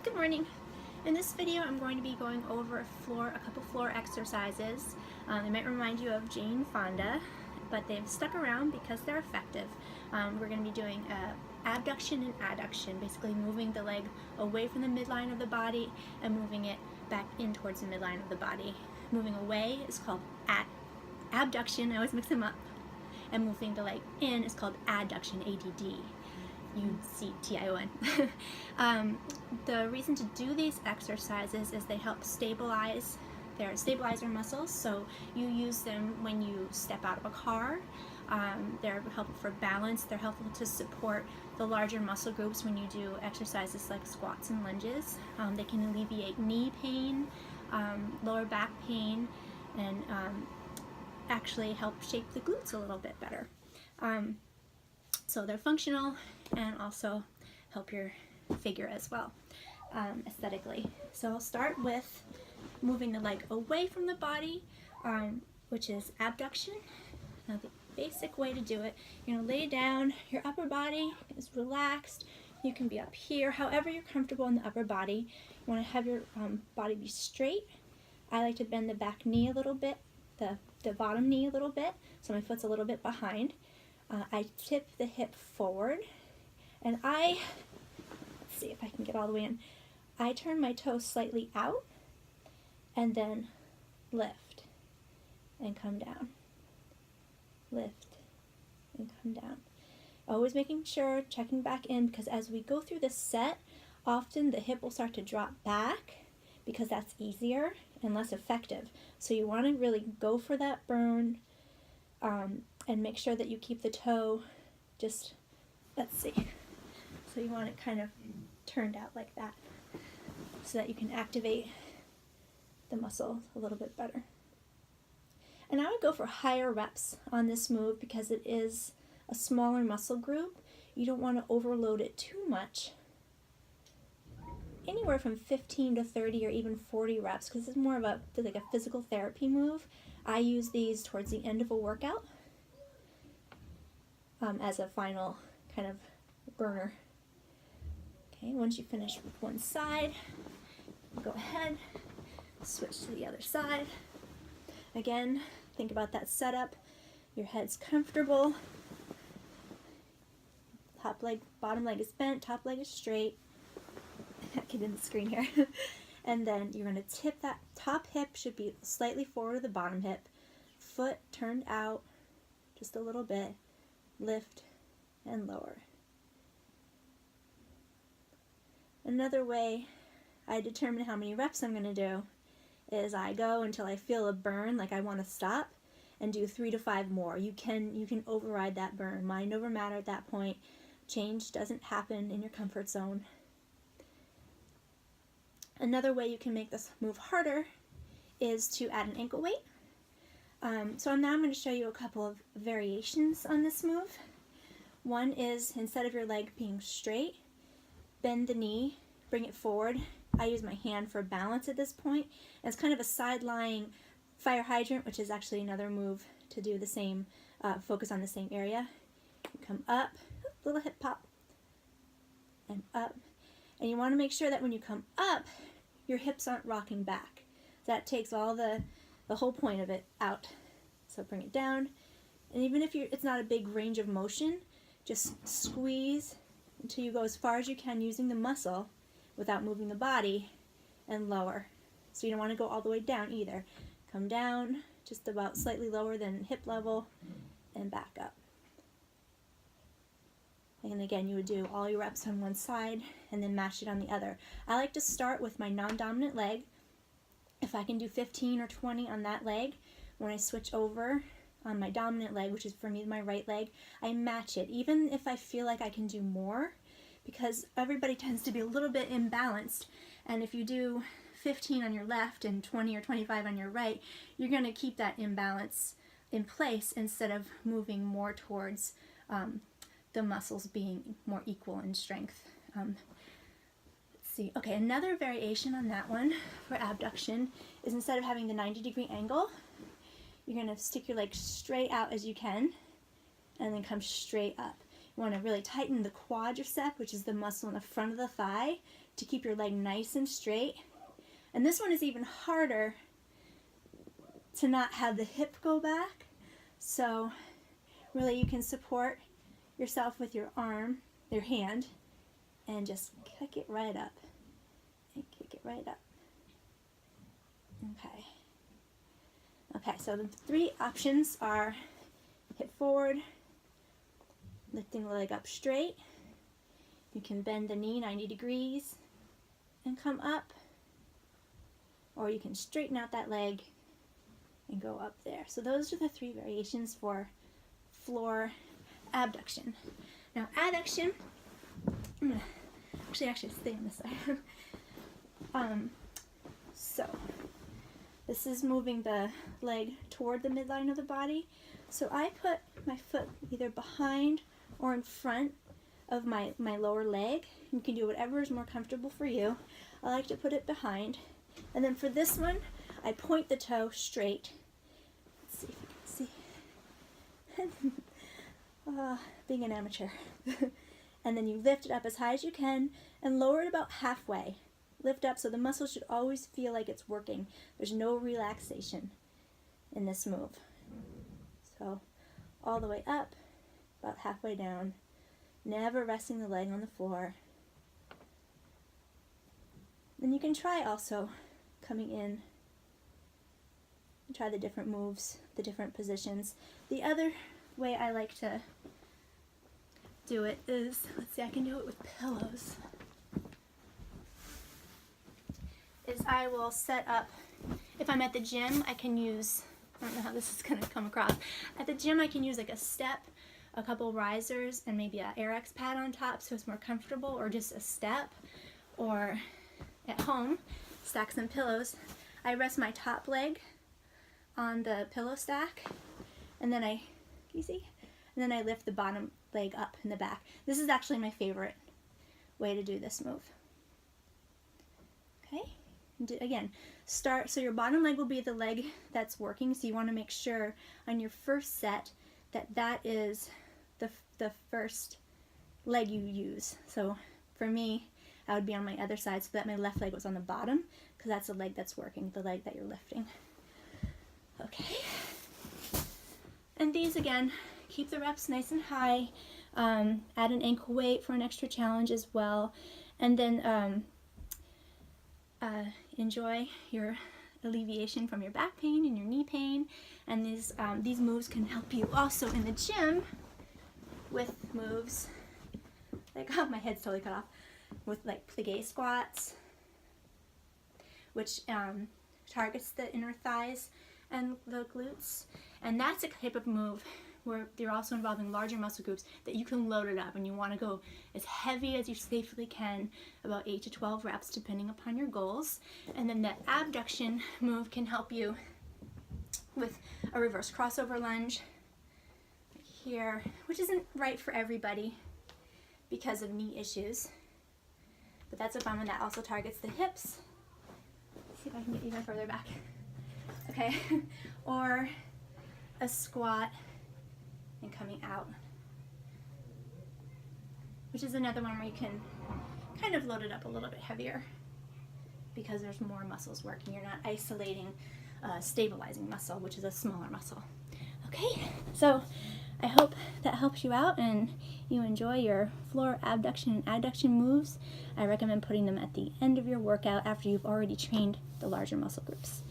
Good morning. In this video I'm going to be going over a couple floor exercises. They might remind you of Jane Fonda, but they've stuck around because they're effective. We're going to be doing abduction and adduction, basically moving the leg away from the midline of the body and moving it back in towards the midline of the body. Moving away is called abduction, I always mix them up, and moving the leg in is called adduction, ADD. UCTION. The reason to do these exercises is they help stabilize their stabilizer muscles, so you use them when you step out of a car. They're helpful for balance. They're helpful to support the larger muscle groups when you do exercises like squats and lunges. They can alleviate knee pain, lower back pain, and actually help shape the glutes a little bit better. So they're functional and also help your figure as well, aesthetically. So I'll start with moving the leg away from the body, which is abduction. Now the basic way to do it, you're going to lay down, your upper body is relaxed, you can be up here, however you're comfortable in the upper body. You want to have your body be straight. I like to bend the back knee a little bit, the bottom knee a little bit, so my foot's a little bit behind. I tip the hip forward, and let's see if I can get all the way in. I turn my toes slightly out, and then lift, and come down. Lift, and come down. Always making sure, checking back in, because as we go through this set, often the hip will start to drop back, because that's easier and less effective. So you want to really go for that burn, and make sure that you keep the toe just, let's see, so you want it kind of turned out like that so that you can activate the muscle a little bit better. And I would go for higher reps on this move because it is a smaller muscle group. You don't want to overload it too much. Anywhere from 15 to 30 or even 40 reps, because it's more of a physical therapy move. I use these towards the end of a workout as a final kind of burner. Okay, once you finish with one side, go ahead, switch to the other side. Again, think about that setup. Your head's comfortable. Top leg, bottom leg is bent, top leg is straight. Get in the screen here. And then you're going to tip that top hip, should be slightly forward of the bottom hip. Foot turned out just a little bit. Lift and lower. Another way I determine how many reps I'm going to do is I go until I feel a burn, like I want to stop, and do 3 to 5 more. You can override that burn. Mind over matter at that point. Change doesn't happen in your comfort zone. Another way you can make this move harder is to add an ankle weight. So now I'm going to show you a couple of variations on this move. One is, instead of your leg being straight, bend the knee, bring it forward. I use my hand for balance at this point. And it's kind of a side-lying fire hydrant, which is actually another move to do the same, focus on the same area. You come up, little hip pop, and up. And you want to make sure that when you come up, your hips aren't rocking back. That takes all the whole point of it out. So bring it down, and even if it's not a big range of motion, just squeeze until you go as far as you can using the muscle without moving the body, and lower. So you don't want to go all the way down either. Come down just about slightly lower than hip level, and back up. And again, you would do all your reps on one side and then match it on the other. I like to start with my non-dominant leg. If I can do 15 or 20 on that leg, when I switch over on my dominant leg, which is for me my right leg, I match it, even if I feel like I can do more, because everybody tends to be a little bit imbalanced. And if you do 15 on your left and 20 or 25 on your right, you're going to keep that imbalance in place instead of moving more towards the muscles being more equal in strength. Let's see. Okay, another variation on that one for abduction is, instead of having the 90-degree angle, you're going to stick your leg straight out as you can and then come straight up. You want to really tighten the quadricep, which is the muscle in the front of the thigh, to keep your leg nice and straight. And this one is even harder to not have the hip go back. So really you can support yourself with your arm, your hand, and just kick it right up. And kick it right up. Okay. Okay, so the 3 options are hip forward, lifting the leg up straight. You can bend the knee 90 degrees and come up, or you can straighten out that leg and go up there. So those are the 3 variations for floor abduction. Now adduction, I'm gonna actually stay on this side. So this is moving the leg toward the midline of the body. So I put my foot either behind or in front of my lower leg. You can do whatever is more comfortable for you. I like to put it behind. And then for this one, I point the toe straight. Let's see if you can see. Being an amateur. And then you lift it up as high as you can and lower it about halfway. Lift up so the muscle should always feel like it's working. There's no relaxation in this move. So all the way up, about halfway down, never resting the leg on the floor. Then you can try also coming in and try the different moves, the different positions. The other way I like to do it is, let's see, I can do it with pillows. Is I will set up, if I'm at the gym, I can use, I don't know how this is going to come across. At the gym, I can use like a step, a couple risers, and maybe an Air-X pad on top so it's more comfortable, or just a step. Or at home, stack some pillows. I rest my top leg on the pillow stack, and then you see? And then I lift the bottom leg up in the back. This is actually my favorite way to do this move. Okay? Again, start, so your bottom leg will be the leg that's working, so you want to make sure on your first set that that is the first leg you use. So for me, I would be on my other side so that my left leg was on the bottom, because that's the leg that's working, the leg that you're lifting. Okay. And these, again, keep the reps nice and high. Add an ankle weight for an extra challenge as well. And then enjoy your alleviation from your back pain and your knee pain. And these moves can help you also in the gym with moves like, oh, my head's totally cut off, with like plie squats, which targets the inner thighs and the glutes. And that's a type of move where you're also involving larger muscle groups that you can load it up, and you want to go as heavy as you safely can, about 8 to 12 reps depending upon your goals. And then that abduction move can help you with a reverse crossover lunge here, which isn't right for everybody because of knee issues, but that's a fun one that also targets the hips. Let's see if I can get even further back. Okay, or a squat and coming out, which is another one where you can kind of load it up a little bit heavier because there's more muscles working. You're not isolating stabilizing muscle, which is a smaller muscle. Okay, so I hope that helps you out and you enjoy your floor abduction and adduction moves. I recommend putting them at the end of your workout after you've already trained the larger muscle groups.